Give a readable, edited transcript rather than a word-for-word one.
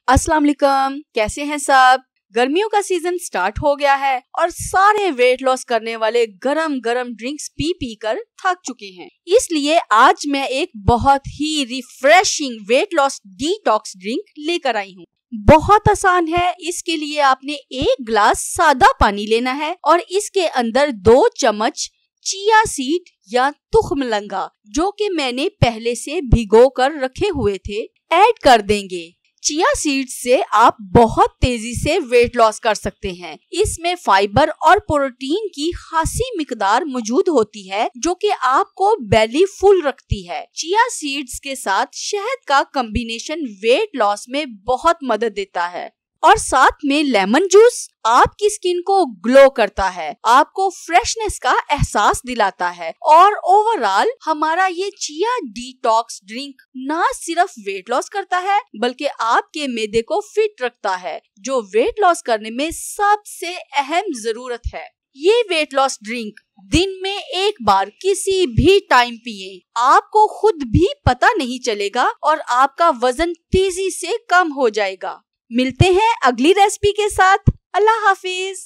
अस्सलाम वालेकुम, कैसे हैं सब। गर्मियों का सीजन स्टार्ट हो गया है और सारे वेट लॉस करने वाले गरम गरम ड्रिंक्स पी कर थक चुके हैं। इसलिए आज मैं एक बहुत ही refreshing weight loss detox drink लेकर आई हूँ। बहुत आसान है। इसके लिए आपने 1 ग्लास सादा पानी लेना है और इसके अंदर 2 चम्मच चिया सीड या तुखमलंगा, जो कि मैंने पहले से भिगो कर रखे हुए थे, ऐड कर देंगे। चिया सीड्स से आप बहुत तेजी से वेट लॉस कर सकते हैं। इसमें फाइबर और प्रोटीन की खासी मिकदार मौजूद होती है, जो कि आपको बेली फुल रखती है। चिया सीड्स के साथ शहद का कॉम्बिनेशन वेट लॉस में बहुत मदद देता है और साथ में लेमन जूस आपकी स्किन को ग्लो करता है, आपको फ्रेशनेस का एहसास दिलाता है और ओवरऑल हमारा ये चिया डिटॉक्स ड्रिंक ना सिर्फ वेट लॉस करता है बल्कि आपके मैदे को फिट रखता है, जो वेट लॉस करने में सबसे अहम जरूरत है। ये वेट लॉस ड्रिंक दिन में 1 बार किसी भी टाइम पिए, आपको खुद भी पता नहीं चलेगा और आपका वजन तेजी से कम हो जाएगा। मिलते हैं अगली रेसिपी के साथ। अल्लाह हाफिज।